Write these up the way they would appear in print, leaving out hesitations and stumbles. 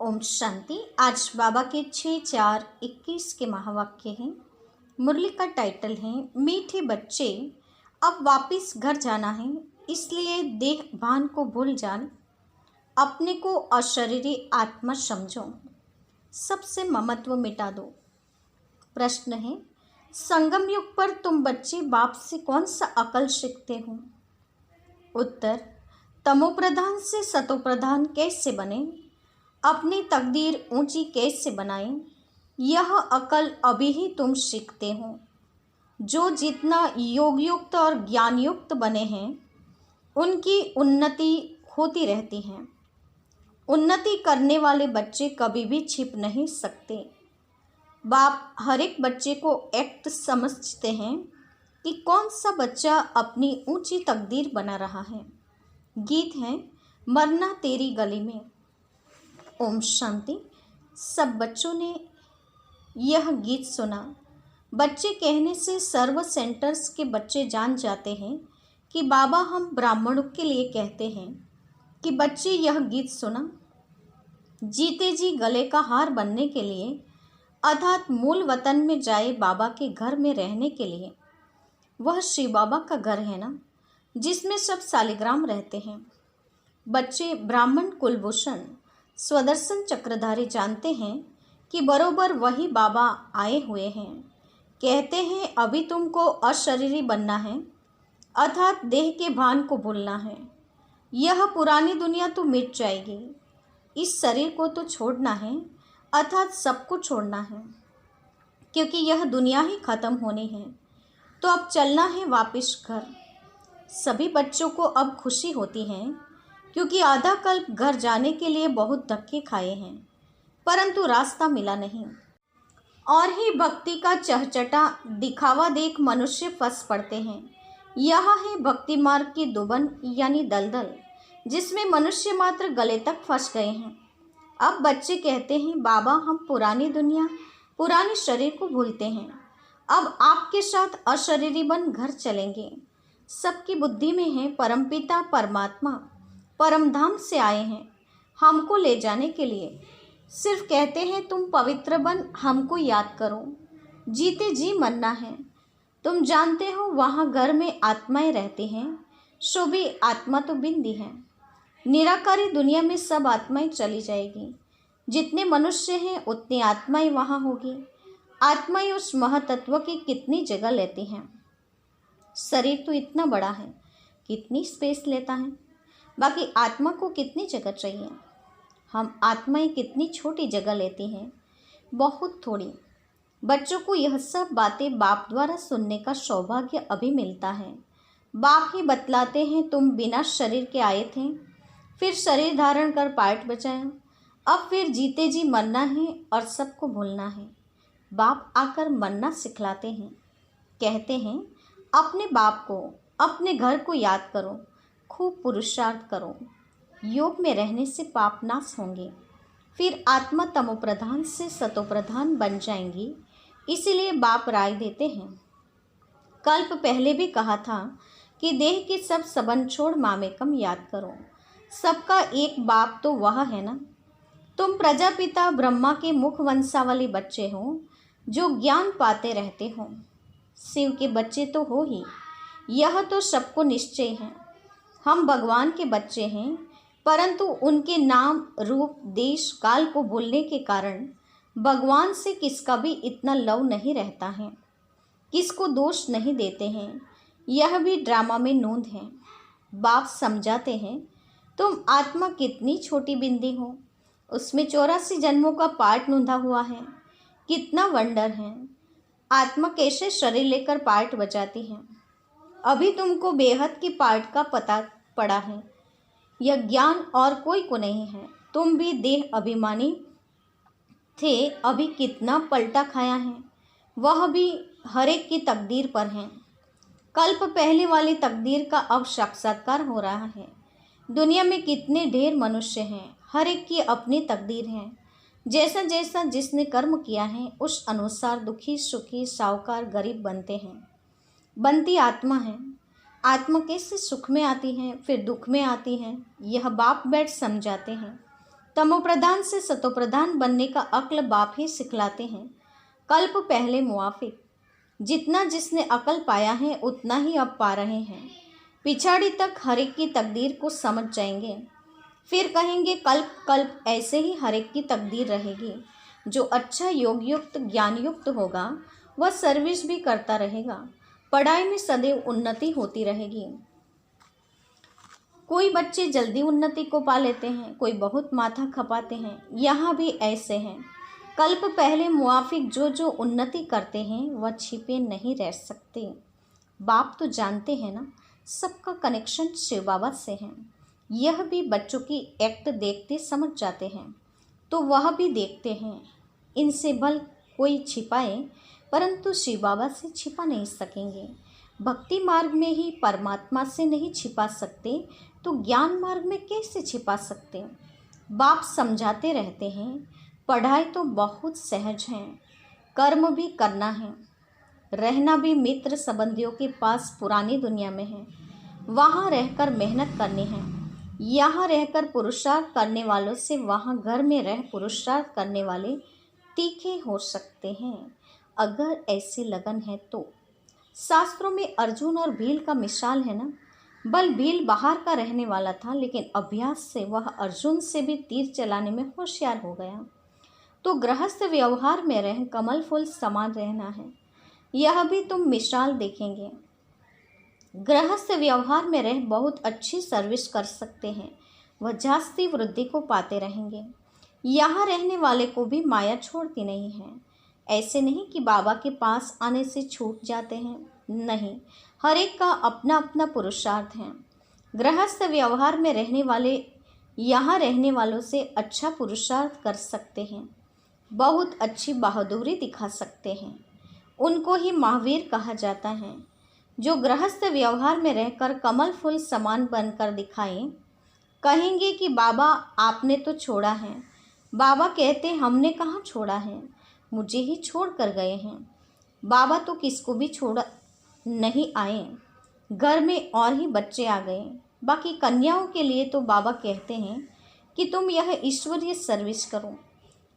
ओम शांति। आज बाबा के 6-4-21 के महावाक्य हैं। मुरली का टाइटल है मीठे बच्चे, अब वापिस घर जाना है, इसलिए देह भान को भूल जान, अपने को अशरीरी आत्मा समझो, सबसे ममत्व मिटा दो। प्रश्न है, संगम युग पर तुम बच्चे बाप से कौन सा अकल सीखते हो? उत्तर, तमोप्रधान से सतोप्रधान कैसे बने, अपनी तकदीर ऊंची कैसे बनाएं, यह अकल अभी ही तुम सीखते हो। जो जितना योग युक्त और ज्ञान युक्त बने हैं, उनकी उन्नति होती रहती है। उन्नति करने वाले बच्चे कभी भी छिप नहीं सकते। बाप हर एक बच्चे को एक्ट समझते हैं कि कौन सा बच्चा अपनी ऊंची तकदीर बना रहा है। गीत है मरना तेरी गली में। ओम शांति। सब बच्चों ने यह गीत सुना। बच्चे कहने से सर्व सेंटर्स के बच्चे जान जाते हैं कि बाबा हम ब्राह्मणों के लिए कहते हैं कि बच्चे यह गीत सुना। जीते जी गले का हार बनने के लिए, अर्थात मूल वतन में जाए बाबा के घर में रहने के लिए। वह श्री बाबा का घर है ना, जिसमें सब सालिग्राम रहते हैं। बच्चे ब्राह्मण कुलभूषण स्वदर्शन चक्रधारी जानते हैं कि बरोबर वही बाबा आए हुए हैं। कहते हैं अभी तुमको अशरीरी बनना है, अर्थात देह के भान को भूलना है। यह पुरानी दुनिया तो मिट जाएगी, इस शरीर को तो छोड़ना है, अर्थात सबको छोड़ना है, क्योंकि यह दुनिया ही खत्म होनी है। तो अब चलना है वापिस घर। सभी बच्चों को अब खुशी होती है, क्योंकि आधा कल्प घर जाने के लिए बहुत धक्के खाए हैं, परंतु रास्ता मिला नहीं। और ही भक्ति का चहचटा दिखावा देख मनुष्य फंस पड़ते हैं। यह है भक्ति मार्ग की दुबन यानी दलदल, जिसमें मनुष्य मात्र गले तक फंस गए हैं। अब बच्चे कहते हैं बाबा हम पुरानी दुनिया, पुराने शरीर को भूलते हैं। अब आपके साथ अशरीरी बन घर चलेंगे। सबकी बुद्धि में है परमपिता परमात्मा परमधाम से आए हैं हमको ले जाने के लिए। सिर्फ कहते हैं तुम पवित्र बन हमको याद करो, जीते जी मरना है। तुम जानते हो वहाँ घर में आत्माएं रहती हैं, सो भी आत्मा तो बिंदी है। निराकारी दुनिया में सब आत्माएं चली जाएगी। जितने मनुष्य हैं उतनी आत्माएं वहाँ होगी। आत्माएं उस महतत्व की कितनी जगह लेती हैं। शरीर तो इतना बड़ा है, कितनी स्पेस लेता है, बाकी आत्मा को कितनी जगह चाहिए। हम आत्माएं कितनी छोटी जगह लेती हैं, बहुत थोड़ी। बच्चों को यह सब बातें बाप द्वारा सुनने का सौभाग्य अभी मिलता है। बाप ही बतलाते हैं तुम बिना शरीर के आए थे, फिर शरीर धारण कर पार्ट बचाया, अब फिर जीते जी मरना है और सबको भूलना है। बाप आकर मरना सिखलाते हैं। कहते हैं अपने बाप को, अपने घर को याद करो, खूब पुरुषार्थ करो। योग में रहने से पाप नाश होंगे, फिर आत्मा तमोप्रधान से सतोप्रधान बन जाएंगी। इसीलिए बाप राय देते हैं। कल्प पहले भी कहा था कि देह के सब संबंध छोड़ मामेकम याद करो। सबका एक बाप तो वह है ना। तुम प्रजापिता ब्रह्मा के मुख वंशावली बच्चे हो, जो ज्ञान पाते रहते हो। शिव के बच्चे तो हो ही, यह तो सबको निश्चय है। हम भगवान के बच्चे हैं, परंतु उनके नाम रूप देश काल को भूलने के कारण भगवान से किसका भी इतना लव नहीं रहता है, किसको दोष नहीं देते हैं। यह भी ड्रामा में नोंद है। बाप समझाते हैं तुम आत्मा कितनी छोटी बिंदी हो, उसमें 84 जन्मों का पार्ट नोंधा हुआ है। कितना वंडर है। आत्मा कैसे शरीर लेकर पार्ट बजाती है। अभी तुमको बेहद की पार्ट का पता पड़ा है। यह ज्ञान और कोई को नहीं है। तुम भी देह अभिमानी थे, अभी कितना पलटा खाया है, वह भी हर एक की तकदीर पर है। कल्प पहले वाली तकदीर का अब साक्षात्कार हो रहा है। दुनिया में कितने ढेर मनुष्य हैं, हर एक की अपनी तकदीर है। जैसा जैसा जिसने कर्म किया है उस अनुसार दुखी सुखी साहूकार गरीब बनते हैं। बनती आत्मा है। आत्मा कैसे सुख में आती है फिर दुख में आती है, यह बाप बैठ समझाते हैं। तमोप्रधान से सतोप्रधान बनने का अक्ल बाप ही सिखलाते हैं। कल्प पहले मुआफिक, जितना जिसने अकल पाया है उतना ही अब पा रहे हैं। पिछाड़ी तक हर एक की तकदीर को समझ जाएंगे, फिर कहेंगे कल्प कल्प ऐसे ही हर एक की तकदीर रहेगी। जो अच्छा योग युक्त ज्ञान युक्त होगा वह सर्विस भी करता रहेगा, पढ़ाई में सदैव उन्नति होती रहेगी। कोई बच्चे जल्दी उन्नति को पा लेते हैं, कोई बहुत माथा खपाते हैं, यहाँ भी ऐसे हैं। कल्प पहले मुआफिक जो जो उन्नति करते हैं वह छिपे नहीं रह सकते। बाप तो जानते हैं ना, सबका कनेक्शन शिव बाबा से है। यह भी बच्चों की एक्ट देखते समझ जाते हैं, तो वह भी देखते हैं। इनसे भल कोई छिपाए, परंतु शिव बाबा से छिपा नहीं सकेंगे। भक्ति मार्ग में ही परमात्मा से नहीं छिपा सकते, तो ज्ञान मार्ग में कैसे छिपा सकते। बाप समझाते रहते हैं, पढ़ाई तो बहुत सहज है, कर्म भी करना है, रहना भी मित्र संबंधियों के पास पुरानी दुनिया में है। वहाँ रहकर मेहनत करनी है। यहाँ रहकर पुरुषार्थ करने वालों से वहाँ घर में रह पुरुषार्थ करने वाले तीखे हो सकते हैं, अगर ऐसी लगन है तो। शास्त्रों में अर्जुन और भील का मिसाल है ना। बल भील बाहर का रहने वाला था, लेकिन अभ्यास से वह अर्जुन से भी तीर चलाने में होशियार हो गया। तो गृहस्थ व्यवहार में रह कमल फूल समान रहना है, यह भी तुम मिसाल देखेंगे। गृहस्थ व्यवहार में रह बहुत अच्छी सर्विस कर सकते हैं, वह जास्ती वृद्धि को पाते रहेंगे। यहाँ रहने वाले को भी माया छोड़ती नहीं है। ऐसे नहीं कि बाबा के पास आने से छूट जाते हैं, नहीं, हर एक का अपना अपना पुरुषार्थ है। गृहस्थ व्यवहार में रहने वाले यहाँ रहने वालों से अच्छा पुरुषार्थ कर सकते हैं, बहुत अच्छी बहादुरी दिखा सकते हैं। उनको ही महावीर कहा जाता है। जो गृहस्थ व्यवहार में रहकर कमल फूल समान बनकर दिखाएं, कहेंगे कि बाबा आपने तो छोड़ा है। बाबा कहते हमने कहाँ छोड़ा है, मुझे ही छोड़ कर गए हैं। बाबा तो किसको भी छोड़ नहीं आए, घर में और ही बच्चे आ गए। बाकी कन्याओं के लिए तो बाबा कहते हैं कि तुम यह ईश्वरीय सर्विस करो।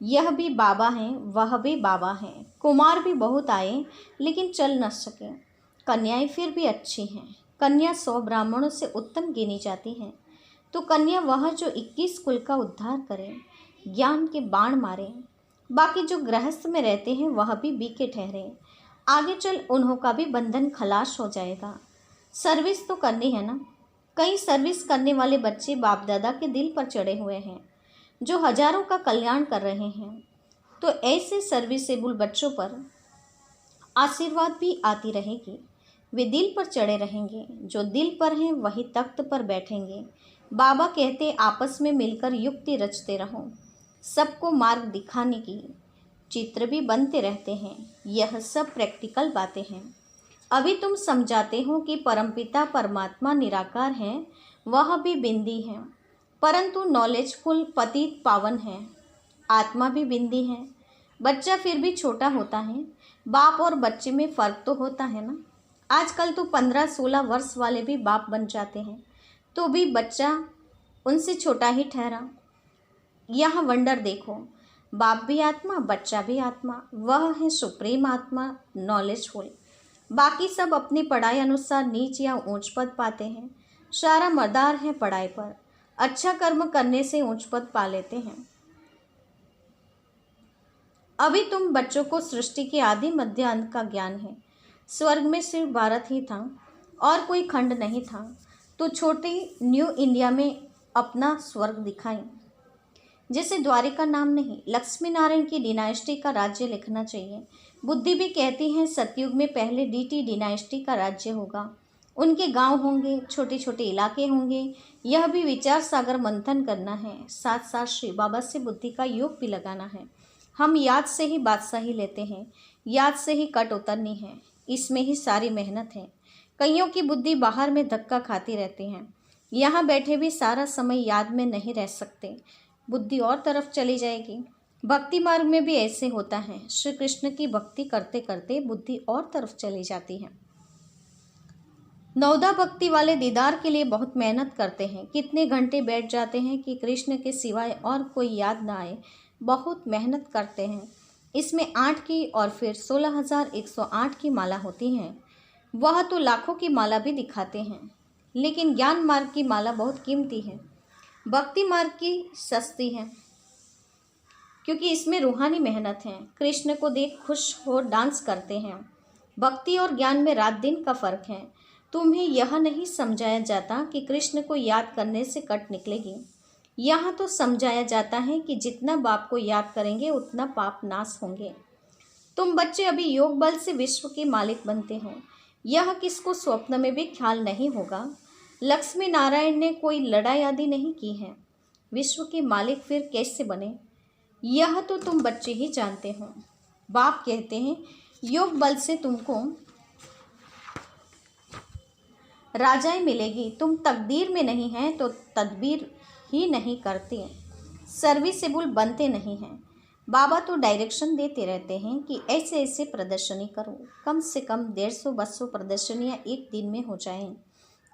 यह भी बाबा हैं, वह भी बाबा हैं। कुमार भी बहुत आए लेकिन चल न सके। कन्याएं फिर भी अच्छी हैं। कन्या 100 ब्राह्मणों से उत्तम गिनी जाती है। तो कन्या वह जो 21 कुल का उद्धार करे, ज्ञान के बाण मारे। बाकी जो गृहस्थ में रहते हैं वह भी बीके ठहरे। आगे चल उन्हों का भी बंधन खलास हो जाएगा। सर्विस तो करनी है ना। कई सर्विस करने वाले बच्चे बाप दादा के दिल पर चढ़े हुए हैं, जो हजारों का कल्याण कर रहे हैं। तो ऐसे सर्विसेबल बच्चों पर आशीर्वाद भी आती रहेगी। वे दिल पर चढ़े रहेंगे। जो दिल पर हैं वही तख्त पर बैठेंगे। बाबा कहते आपस में मिलकर युक्ति रचते रहो, सबको मार्ग दिखाने की। चित्र भी बनते रहते हैं। यह सब प्रैक्टिकल बातें हैं। अभी तुम समझाते हो कि परमपिता परमात्मा निराकार हैं, वह भी बिंदी हैं, परंतु नॉलेजफुल पतित पावन है। आत्मा भी बिंदी है। बच्चा फिर भी छोटा होता है। बाप और बच्चे में फ़र्क तो होता है ना। आजकल तो 15-16 वर्ष वाले भी बाप बन जाते हैं, तो भी बच्चा उनसे छोटा ही ठहरा। यहाँ वंडर देखो, बाप भी आत्मा, बच्चा भी आत्मा। वह है सुप्रीम आत्मा, नॉलेजफुल। बाकी सब अपनी पढ़ाई अनुसार नीच या ऊंच पद पाते हैं। सारा मदार है पढ़ाई पर। अच्छा कर्म करने से ऊंच पद पा लेते हैं। अभी तुम बच्चों को सृष्टि के आदि मध्य अंत का ज्ञान है। स्वर्ग में सिर्फ भारत ही था और कोई खंड नहीं था, तो छोटे न्यू इंडिया में अपना स्वर्ग दिखाएं। जैसे द्वारिका नाम नहीं, लक्ष्मी नारायण की डिनाइस्टी का राज्य लिखना चाहिए। बुद्धि भी कहती है सतयुग में पहले डीटी डिनाइस्टी का राज्य होगा। उनके गांव होंगे, छोटे छोटे इलाके होंगे। यह भी विचार सागर मंथन करना है। साथ साथ श्री बाबा से बुद्धि का योग भी लगाना है। हम याद से ही बादशाही लेते हैं, याद से ही कट उतरनी है। इसमें ही सारी मेहनत है। कईयों की बुद्धि बाहर में धक्का खाती रहती है। यहाँ बैठे भी सारा समय याद में नहीं रह सकते, बुद्धि और तरफ चली जाएगी। भक्ति मार्ग में भी ऐसे होता है। श्री कृष्ण की भक्ति करते करते बुद्धि और तरफ चली जाती है। नवदा भक्ति वाले दीदार के लिए बहुत मेहनत करते हैं, कितने घंटे बैठ जाते हैं कि कृष्ण के सिवाय और कोई याद ना आए, बहुत मेहनत करते हैं। इसमें 8 की और फिर 16,108 की माला होती हैं। वह तो लाखों की माला भी दिखाते हैं, लेकिन ज्ञान मार्ग की माला बहुत कीमती है। भक्ति मार्ग की सस्ती है, क्योंकि इसमें रूहानी मेहनत है। कृष्ण को देख खुश हो डांस करते हैं। भक्ति और ज्ञान में रात दिन का फर्क है। तुम्हें यह नहीं समझाया जाता कि कृष्ण को याद करने से कट निकलेगी। यहाँ तो समझाया जाता है कि जितना बाप को याद करेंगे उतना पाप नाश होंगे। तुम बच्चे अभी योग बल से विश्व के मालिक बनते हो, यह किसको स्वप्न में भी ख्याल नहीं होगा। लक्ष्मी नारायण ने कोई लड़ाई आदि नहीं की है, विश्व के मालिक फिर कैसे बने, यह तो तुम बच्चे ही जानते हो। बाप कहते हैं योग बल से तुमको राजाएं मिलेगी। तुम तकदीर में नहीं हैं तो तदबीर ही नहीं करते, सर्विसेबल बनते नहीं हैं। बाबा तो डायरेक्शन देते रहते हैं कि ऐसे ऐसे प्रदर्शनी करो, कम से कम 150-200 प्रदर्शनियाँ एक दिन में हो जाएं।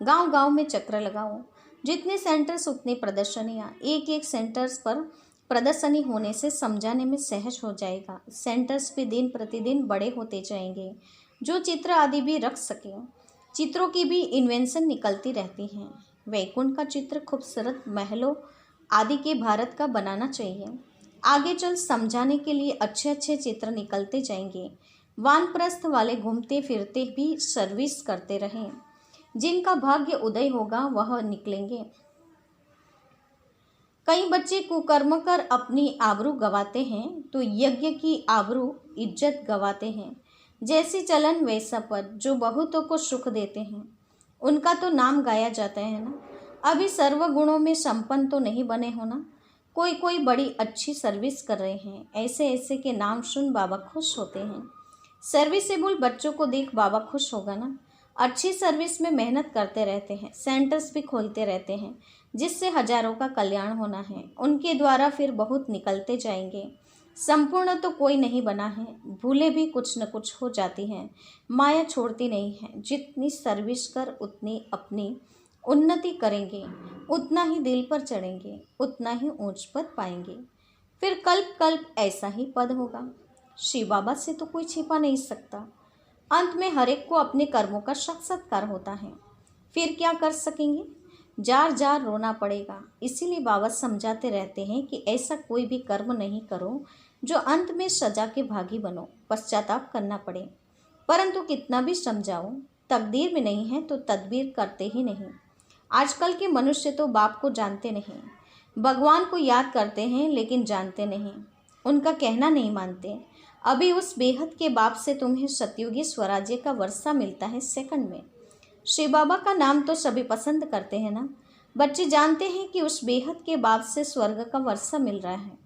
गांव गांव में चक्र लगाओ, जितने सेंटर्स उतनी प्रदर्शनियाँ। एक एक सेंटर्स पर प्रदर्शनी होने से समझाने में सहज हो जाएगा। सेंटर्स भी दिन प्रतिदिन बड़े होते जाएंगे, जो चित्र आदि भी रख सकें। चित्रों की भी इन्वेंशन निकलती रहती हैं। वैकुंठ का चित्र खूबसूरत महलों आदि के भारत का बनाना चाहिए। आगे चल समझाने के लिए अच्छे अच्छे चित्र निकलते जाएंगे। वानप्रस्थ वाले घूमते फिरते भी सर्विस करते रहें। जिनका भाग्य उदय होगा वह निकलेंगे। कई बच्चे कुकर्म कर अपनी आबरू गवाते हैं तो यज्ञ की आबरू इज्जत गवाते हैं। जैसी चलन वैसा पद, जो बहुतों को सुख देते हैं उनका तो नाम गाया जाता है ना। अभी सर्वगुणों में संपन्न तो नहीं बने हो ना। कोई कोई बड़ी अच्छी सर्विस कर रहे हैं, ऐसे ऐसे के नाम सुन बाबा खुश होते हैं। सर्विसेबल बच्चों को देख बाबा खुश होगा ना। अच्छी सर्विस में मेहनत करते रहते हैं, सेंटर्स भी खोलते रहते हैं, जिससे हजारों का कल्याण होना है। उनके द्वारा फिर बहुत निकलते जाएंगे। संपूर्ण तो कोई नहीं बना है, भूले भी कुछ न कुछ हो जाती हैं। माया छोड़ती नहीं है। जितनी सर्विस कर उतनी अपनी उन्नति करेंगे, उतना ही दिल पर चढ़ेंगे, उतना ही ऊंच पद पाएंगे। फिर कल्प कल्प ऐसा ही पद होगा। शिव बाबा से तो कोई छिपा नहीं सकता। अंत में हर एक को अपने कर्मों का साक्षात्कार होता है। फिर क्या कर सकेंगे, जार जार रोना पड़ेगा। इसीलिए बाबा समझाते रहते हैं कि ऐसा कोई भी कर्म नहीं करो जो अंत में सजा के भागी बनो, पश्चाताप करना पड़े। परंतु कितना भी समझाओ, तकदीर में नहीं है तो तदबीर करते ही नहीं। आजकल के मनुष्य तो बाप को जानते नहीं, भगवान को याद करते हैं लेकिन जानते नहीं, उनका कहना नहीं मानते। अभी उस बेहद के बाप से तुम्हें सतयुगी स्वराज्य का वर्षा मिलता है सेकंड में। शिव बाबा का नाम तो सभी पसंद करते हैं ना। बच्चे जानते हैं कि उस बेहद के बाप से स्वर्ग का वर्षा मिल रहा है।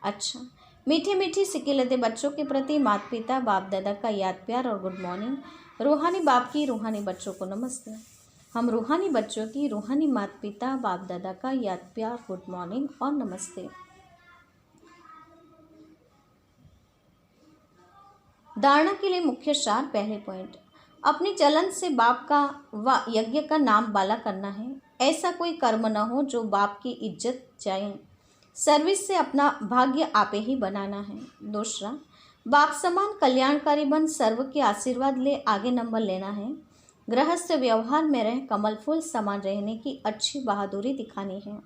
अच्छा, मीठी मीठी सिक्के लेते बच्चों के प्रति माता पिता बाप दादा का याद प्यार और गुड मॉर्निंग। रूहानी बाप की रूहानी बच्चों को नमस्ते। हम रूहानी बच्चों की रूहानी माता पिता बाप दादा का याद प्यार गुड मॉर्निंग और नमस्ते। धारणा के लिए मुख्य सार। पहले पॉइंट, अपनी चलन से बाप का व यज्ञ का नाम बाला करना है। ऐसा कोई कर्म न हो जो बाप की इज्जत जाए। सर्विस से अपना भाग्य आपे ही बनाना है। दूसरा, बाप समान कल्याणकारी बन सर्व के आशीर्वाद ले आगे नंबर लेना है। गृहस्थ व्यवहार में रह कमल फूल समान रहने की अच्छी बहादुरी दिखानी है।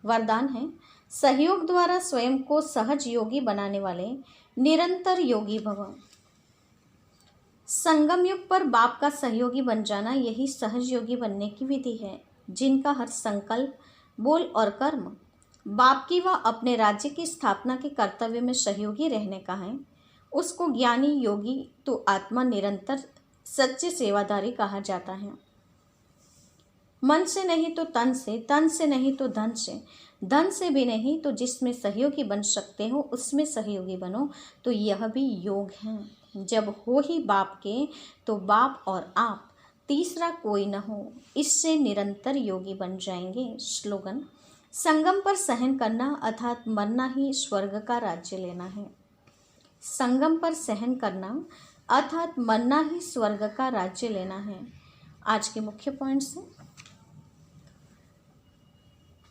वरदान है, सहयोग द्वारा स्वयं को सहज योगी बनाने वाले निरंतर योगी भव। संगम युग पर बाप का सहयोगी बन जाना, यही सहज योगी बनने की विधि है। जिनका हर संकल्प, बोल और कर्म बाप की व अपने राज्य की स्थापना के कर्तव्य में सहयोगी रहने का है, उसको ज्ञानी योगी तो आत्मा निरंतर सच्चे सेवादारी कहा जाता है। मन से नहीं तो तन से नहीं तो धन से भी नहीं तो जिसमें सहयोगी बन सकते हो उसमें सहयोगी बनो, तो यह भी योग है। जब हो ही बाप के तो बाप और आप, तीसरा कोई न हो, इससे निरंतर योगी बन जाएंगे। स्लोगन, संगम पर सहन करना अर्थात मरना ही स्वर्ग का राज्य लेना है। संगम पर सहन करना अर्थात मरना ही स्वर्ग का राज्य लेना है। आज के मुख्य पॉइंट्स हैं।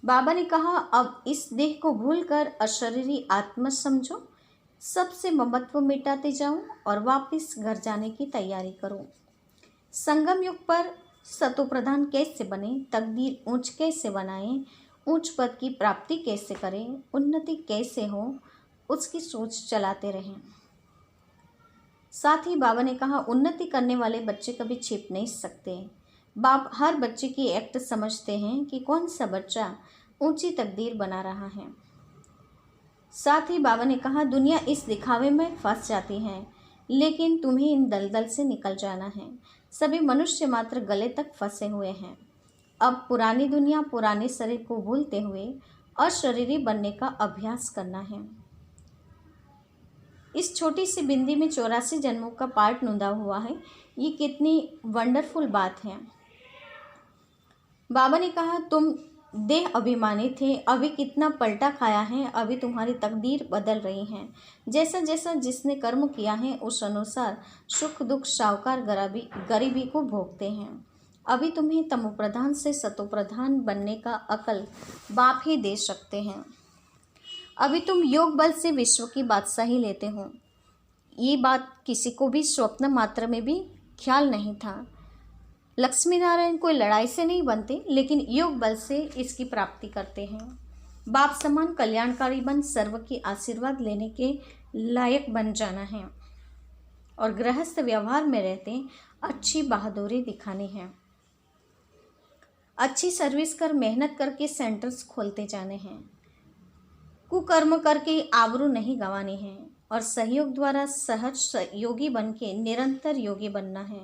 बाबा ने कहा, अब इस देह को भूलकर अशरीरी आत्मा समझो, सबसे ममत्व मिटाते जाओ और वापस घर जाने की तैयारी करो। संगम युग पर सतोप्रधान कैसे बने, तकदीर ऊंच कैसे बनाएं, ऊंच पद की प्राप्ति कैसे करें, उन्नति कैसे हो, उसकी सोच चलाते रहें। साथ ही बाबा ने कहा, उन्नति करने वाले बच्चे कभी छिप नहीं सकते। बाप हर बच्चे की एक्ट समझते हैं कि कौन सा बच्चा ऊंची तकदीर बना रहा है। साथ ही बाबा ने कहा, दुनिया इस दिखावे में फंस जाती है, लेकिन तुम्हें इन दलदल से निकल जाना है। सभी मनुष्य मात्र गले तक फंसे हुए हैं। अब पुरानी दुनिया, पुराने शरीर को भूलते हुए अशरीरी बनने का अभ्यास करना है। इस छोटी सी बिंदी में 84 जन्मों का पार्ट नूंदा हुआ है। ये कितनी वंडरफुल बात है। बाबा ने कहा, तुम देह अभिमानी थे, अभी कितना पलटा खाया है, अभी तुम्हारी तकदीर बदल रही है। जैसा जैसा जिसने कर्म किया है उस अनुसार सुख दुख, साहूकार गरीबी को भोगते हैं। अभी तुम्हें तमोप्रधान से सतोप्रधान बनने का अकल बाप ही दे सकते हैं। अभी तुम योग बल से विश्व की बादशाही लेते हो। ये बात किसी को भी स्वप्न मात्र में भी ख्याल नहीं था। लक्ष्मी नारायण कोई लड़ाई से नहीं बनते, लेकिन योग बल से इसकी प्राप्ति करते हैं। बाप समान कल्याणकारी बन सर्व की आशीर्वाद लेने के लायक बन जाना है और गृहस्थ व्यवहार में रहते अच्छी बहादुरी दिखानी है। अच्छी सर्विस कर मेहनत करके सेंटर्स खोलते जाने हैं। कुकर्म करके आबरू नहीं गंवानी है और सहयोग द्वारा सहज योगी बन के निरंतर योगी बनना है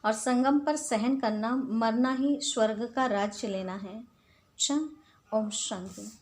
और संगम पर सहन करना, मरना ही स्वर्ग का राज्य लेना है। ओम शांति।